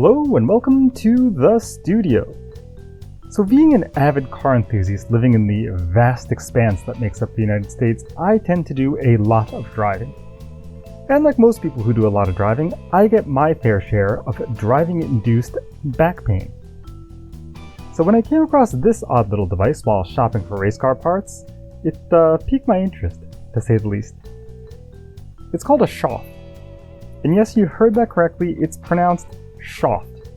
Hello and welcome to the studio. So being an avid car enthusiast living in the vast expanse that makes up the United States, I tend to do a lot of driving. And like most people who do a lot of driving, I get my fair share of driving-induced back pain. So when I came across this odd little device while shopping for race car parts, it piqued my interest, to say the least. It's called a SHOFT. And yes, you heard that correctly, it's pronounced SHOFT.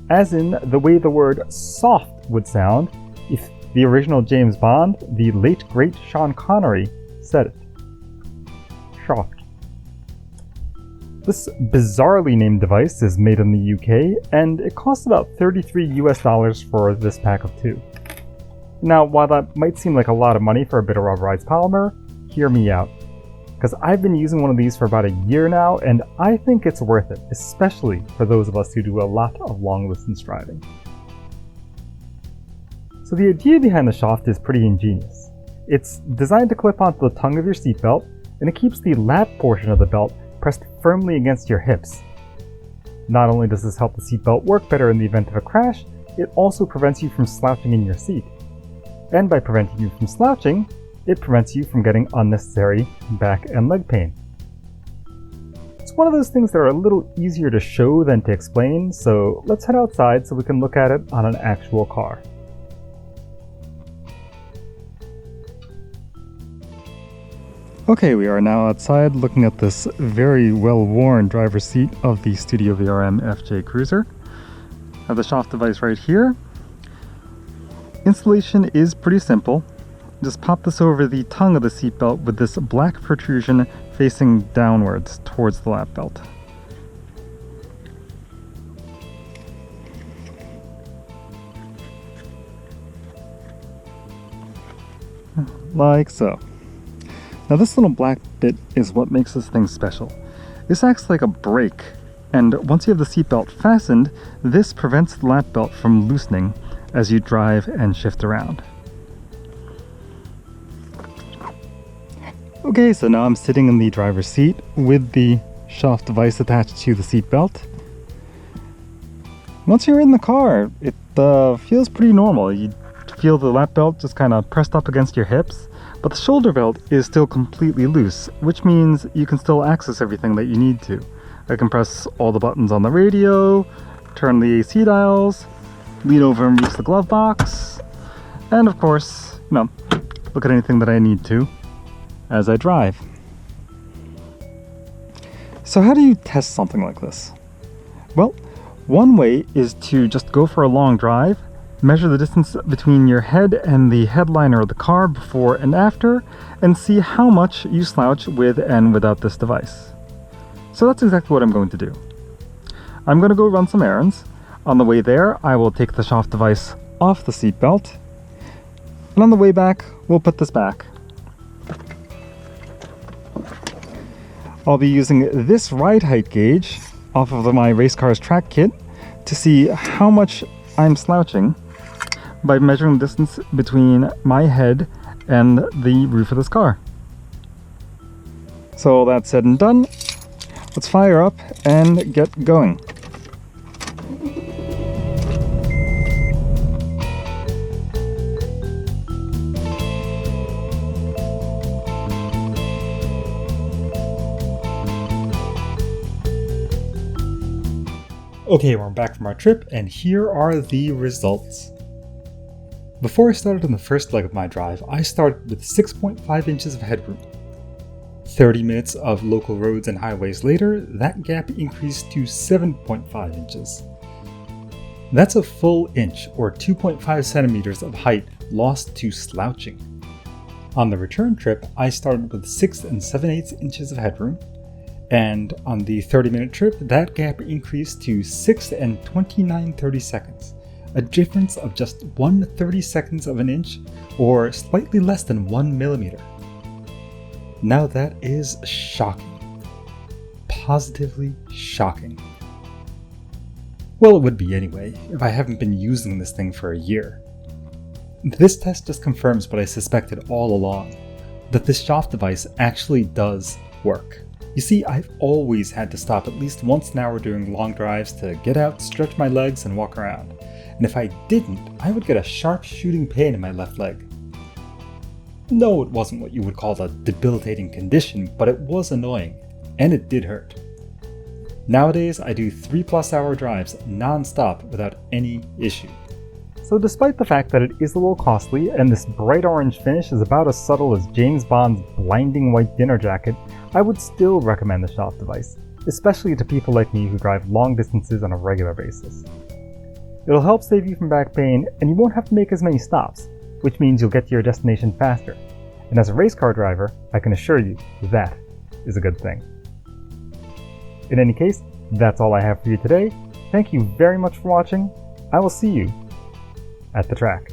As in the way the word soft would sound if the original James Bond, the late great Sean Connery, said it. SHOFT. This bizarrely named device is made in the UK, and it costs about $33 for this pack of two. Now, while that might seem like a lot of money for a bit of rubberized polymer, hear me out. Because I've been using one of these for about a year now, and I think it's worth it, especially for those of us who do a lot of long-distance driving. So the idea behind the SHOFT is pretty ingenious. It's designed to clip onto the tongue of your seatbelt, and it keeps the lap portion of the belt pressed firmly against your hips. Not only does this help the seatbelt work better in the event of a crash, it also prevents you from slouching in your seat. And by preventing you from slouching, it prevents you from getting unnecessary back and leg pain. It's one of those things that are a little easier to show than to explain, so let's head outside so we can look at it on an actual car. Okay, we are now outside looking at this very well-worn driver's seat of the StudioVRM FJ Cruiser. I have the SHOFT device right here. Installation is pretty simple. Just pop this over the tongue of the seatbelt with this black protrusion facing downwards towards the lap belt. Like so. Now this little black bit is what makes this thing special. This acts like a brake, and once you have the seatbelt fastened, this prevents the lap belt from loosening as you drive and shift around. Okay, so now I'm sitting in the driver's seat with the SHOFT device attached to the seat belt. Once you're in the car, it feels pretty normal. You feel the lap belt just kind of pressed up against your hips, but the shoulder belt is still completely loose, which means you can still access everything that you need to. I can press all the buttons on the radio, turn the AC dials, lean over and reach the glove box, and of course, look at anything that I need to as I drive. So how do you test something like this? Well, one way is to just go for a long drive, measure the distance between your head and the headliner of the car before and after, and see how much you slouch with and without this device. So that's exactly what I'm going to do. I'm going to go run some errands. On the way there, I will take the SHOFT device off the seat belt, and on the way back, we'll put this back. I'll be using this ride height gauge off of my race car's track kit to see how much I'm slouching by measuring the distance between my head and the roof of this car. So all that said and done, let's fire up and get going. Okay, we're back from our trip, and here are the results. Before I started on the first leg of my drive, I started with 6.5 inches of headroom. 30 minutes of local roads and highways later, that gap increased to 7.5 inches. That's a full inch, or 2.5 centimeters of height lost to slouching. On the return trip, I started with 6 7/8 inches of headroom, and on the 30-minute trip, that gap increased to 6 29/32, a difference of just 1/32 of an inch, or slightly less than 1 millimeter. Now that is shocking. Positively shocking. Well, it would be anyway, if I haven't been using this thing for a year. This test just confirms what I suspected all along, that this SHOFT device actually does work. You see, I've always had to stop at least once an hour during long drives to get out, stretch my legs, and walk around. And if I didn't, I would get a sharp shooting pain in my left leg. No, it wasn't what you would call a debilitating condition, but it was annoying, and it did hurt. Nowadays, I do 3+ hour drives non-stop without any issue. So despite the fact that it is a little costly, and this bright orange finish is about as subtle as James Bond's blinding white dinner jacket, I would still recommend the SHOFT device, especially to people like me who drive long distances on a regular basis. It'll help save you from back pain, and you won't have to make as many stops, which means you'll get to your destination faster. And as a race car driver, I can assure you that is a good thing. In any case, that's all I have for you today. Thank you very much for watching. I will see you at the track.